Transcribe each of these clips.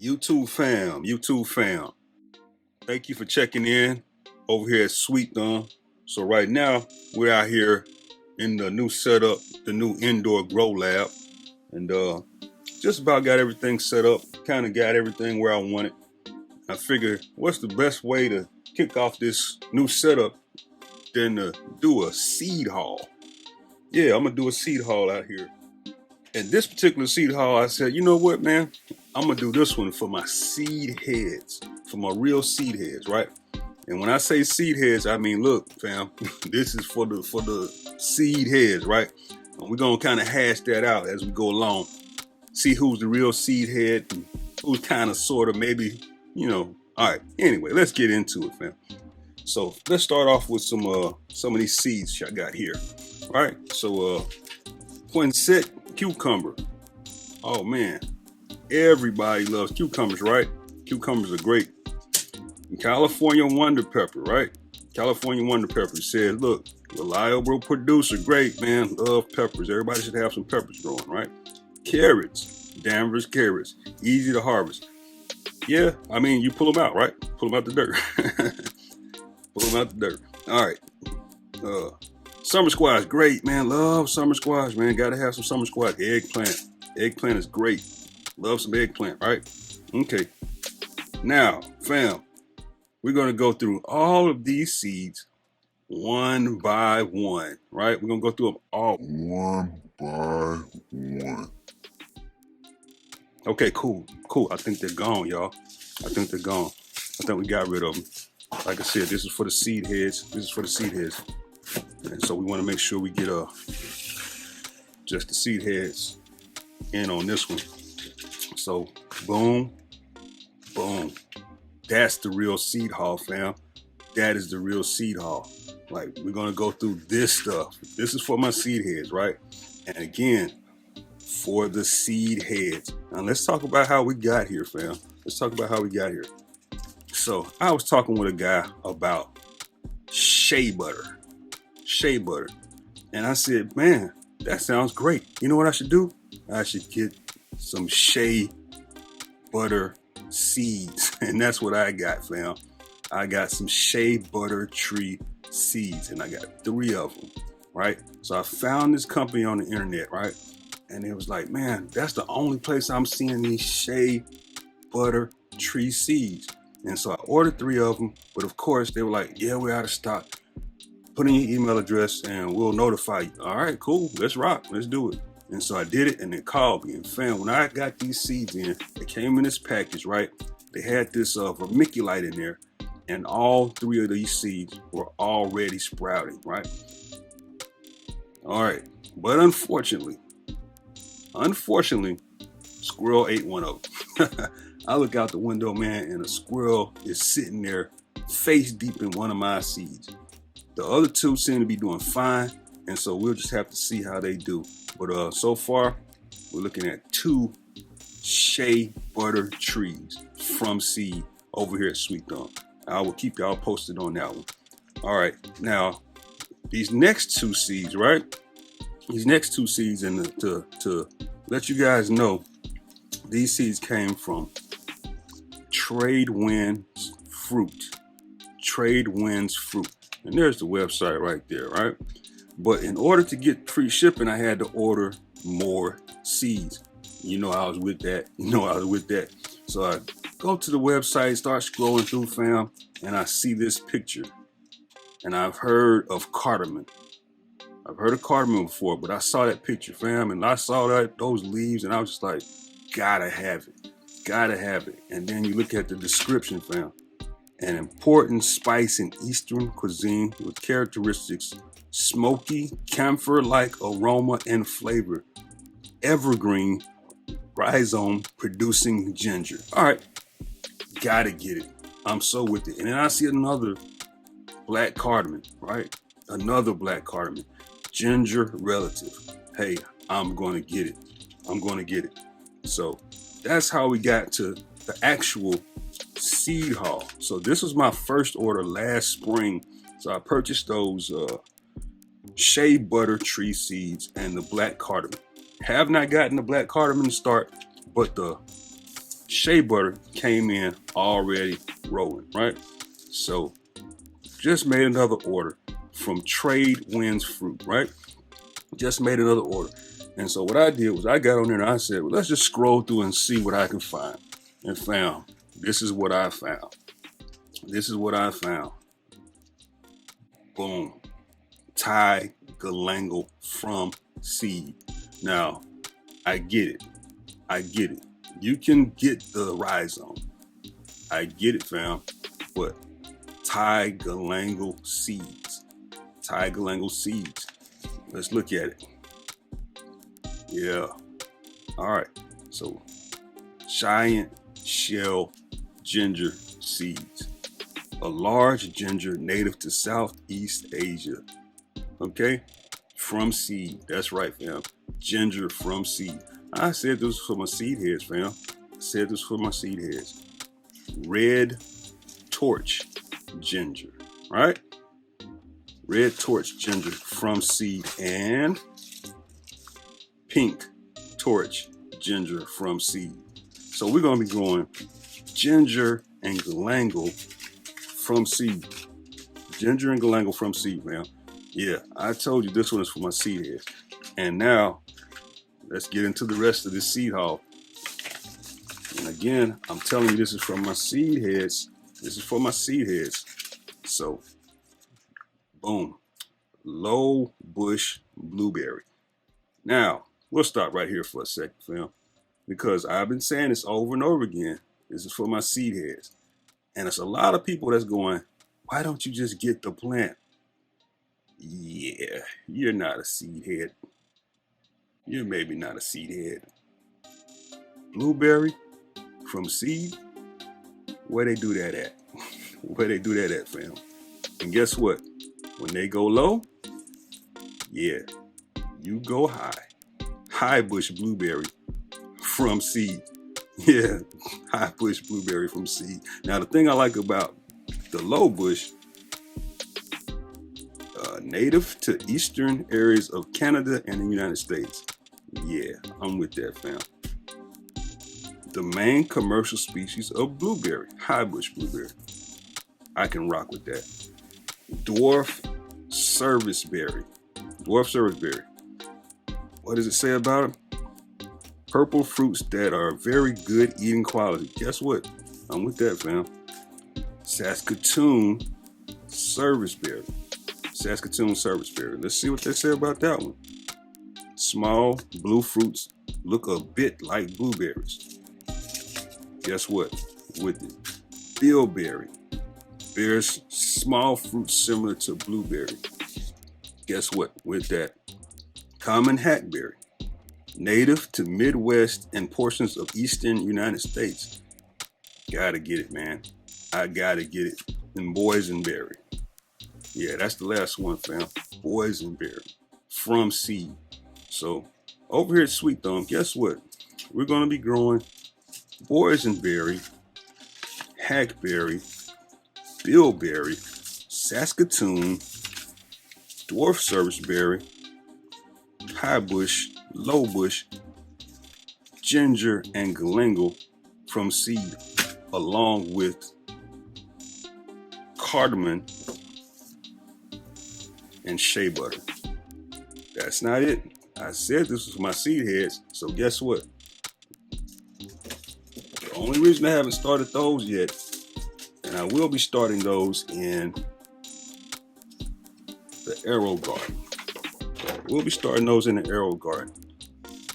YouTube fam. Thank you for checking in over here at Sweet Thumb. So right now we're out here in the new setup, the new indoor grow lab, and just about got everything set up. Kind of got everything where I want it. I figured, what's the best way to kick off this new setup than to do a seed haul? Yeah, I'm gonna do a seed haul out here. And this particular seed haul, I said, you know what, man? I'm gonna do this one for my seed heads, for my real seed heads, right? And when I say seed heads, I mean, look, fam, this is for the seed heads, right? And we're gonna kind of hash that out as we go along. See who's the real seed head and who's kind of sort of maybe, all right. Anyway, let's get into it, fam. So let's start off with some of these seeds I got here. All right. So Poinsett cucumber. Oh man, everybody loves cucumbers, right? Cucumbers are great. And California wonder pepper, right? California wonder pepper said, look, reliable producer, great man, love peppers. Everybody should have some peppers growing, right? Carrots, Danvers carrots, easy to harvest. Yeah, I mean, you pull them out, right? Pull them out the dirt. Pull them out the dirt. All right. Summer squash, great, man. Love summer squash, man. Gotta have some summer squash. Eggplant. Eggplant is great. Love some eggplant, right? Okay. Now, fam, we're gonna go through all of these seeds one by one, right? We're gonna go through them all one by one. Okay, cool. I think they're gone, y'all. I think they're gone. I think we got rid of them. Like I said, this is for the seed heads. And so we want to make sure we get just the seed heads in on this one. So boom, boom. That's the real seed haul, fam. That is the real seed haul. Like, we're gonna go through this stuff. This is for my seed heads, right? And again, for the seed heads. Now let's talk about how we got here, fam. Let's talk about how we got here. So I was talking with a guy about shea butter. Shea butter. And I said, man, that sounds great. You know what I should do? I should get some shea butter seeds. And that's what I got, fam. I got some shea butter tree seeds, and I got 3 of them, right? So I found this company on the internet, right? And it was like, man, that's the only place I'm seeing these shea butter tree seeds. And so I ordered 3 of them, but of course they were like, yeah, we're out of stock. Put in your email address and we'll notify you. All right, cool, let's rock, let's do it. And so I did it, and they called me. And fam, when I got these seeds in, they came in this package, right? They had this vermiculite in there, and all 3 of these seeds were already sprouting, right? All right, but unfortunately, squirrel ate one of them. I look out the window, man, and a squirrel is sitting there face deep in one of my seeds. The other 2 seem to be doing fine, and so we'll just have to see how they do. But so far, we're looking at 2 shea butter trees from seed over here at Sweet Thumb. I will keep y'all posted on that one. All right, now these next 2 seeds, right? These next 2 seeds, and to let you guys know, these seeds came from Tradewinds Fruit. Tradewinds Fruit. And there's the website right there, right? But in order to get free shipping, I had to order more seeds. You know I was with that. So I go to the website, start scrolling through, fam, and I see this picture. And I've heard of cardamom. I've heard of cardamom before, but I saw that picture, fam, and I saw those leaves, and I was just like, gotta have it. Gotta have it. And then you look at the description, fam. An important spice in Eastern cuisine with characteristics smoky, camphor-like aroma and flavor. Evergreen rhizome producing ginger. All right, gotta get it. I'm so with it. And then I see another black cardamom, right? Another black cardamom. Ginger relative. Hey, I'm gonna get it. So that's how we got to the actual seed haul. So this was my first order last spring. So I purchased those shea butter tree seeds and the black cardamom. Have not gotten the black cardamom to start, but the shea butter came in already rolling, right? So just made another order from Trade Winds Fruit, right? Just made another order. And so what I did was I got on there and I said, well, let's just scroll through and see what I can find. And found, this is what I found. This is what I found. Boom. Thai galangal from seed. Now, I get it. I get it. You can get the rhizome. I get it, fam. But Thai galangal seeds. Thai galangal seeds. Let's look at it. Yeah. All right. So, giant shell ginger seeds. A large ginger native to Southeast Asia. Okay? From seed. That's right, fam. Ginger from seed. I said this was for my seed heads, fam. I said this for my seed heads. Red torch ginger. Right? Red torch ginger from seed, and pink torch ginger from seed. So we're going to be growing ginger and galangal from seed. Ginger and galangal from seed, man. Yeah, I told you this one is for my seed heads. And now, let's get into the rest of this seed haul. And again, I'm telling you this is from my seed heads. This is for my seed heads. So, boom. Low bush blueberry. Now, we'll stop right here for a second, fam. Because I've been saying this over and over again. This is for my seed heads. And it's a lot of people that's going, why don't you just get the plant? Yeah, you're not a seed head. You're maybe not a seed head. Blueberry from seed, where they do that at? Where they do that at, fam? And guess what? When they go low, yeah, you go high. High bush blueberry from seed. Yeah, high bush blueberry from seed. Now, the thing I like about the low bush, native to eastern areas of Canada and the United States. Yeah, I'm with that, fam. The main commercial species of blueberry, high bush blueberry. I can rock with that. Dwarf serviceberry. Dwarf serviceberry. What does it say about them? Purple fruits that are very good eating quality. Guess what? I'm with that, fam. Saskatoon serviceberry. Saskatoon serviceberry. Let's see what they say about that one. Small blue fruits look a bit like blueberries. Guess what? With it, bilberry. Bears small fruits similar to blueberry. Guess what? With that, common hackberry. Native to Midwest and portions of eastern United States. Gotta get it, man. I gotta get it. And boysenberry. Yeah, that's the last one, fam. Boysenberry from seed. So over here at Sweet Thumb, guess what? We're gonna be growing boysenberry, hackberry, bilberry, Saskatoon, dwarf serviceberry, high bush, low bush, ginger, and galangal from seed, along with cardamom and shea butter. That's not it. I said this was my seed heads, so guess what? The only reason I haven't started those yet, and I will be starting those in the arrow garden. We'll be starting those in the arrow garden.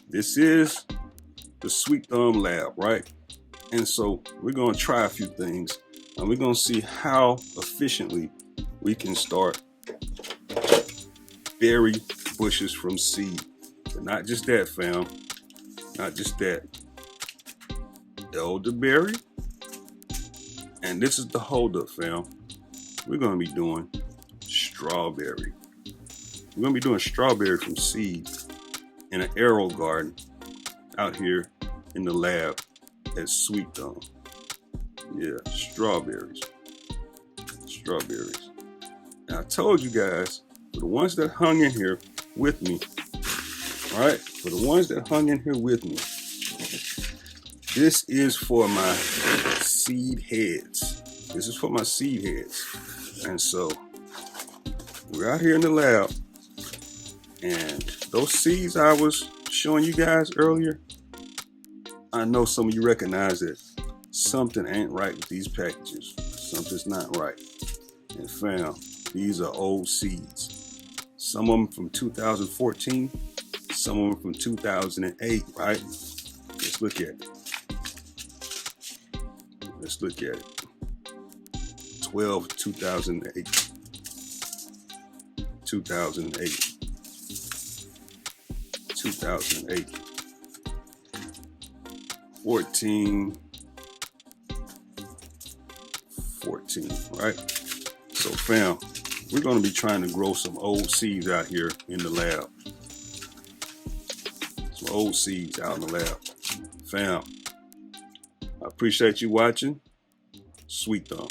This is the Sweet Thumb Lab, right? And so we're going to try a few things, and we're going to see how efficiently we can start berry bushes from seed. But not just that, fam. Not just that. Elderberry. And this is the holdup, fam. We're going to be doing strawberry. We're going to be doing strawberry from seed in an arrow garden out here in the lab at Sweet Thumb. Yeah, strawberries. Strawberries. Now, I told you guys, for the ones that hung in here with me, all right, for the ones that hung in here with me, This is for my seed heads. This is for my seed heads. And so we're out here in the lab, and those seeds I was showing you guys earlier, I know some of you recognize that something ain't right with these packages. Something's not right. And fam, these are old seeds. Some of them from 2014, some of them from 2008, right? Let's look at it. Let's look at it. 2008. 2008. 2008. 14, right? So fam, we're going to be trying to grow some old seeds out here in the lab. Some old seeds out in the lab. Fam, I appreciate you watching. Sweet Thumb.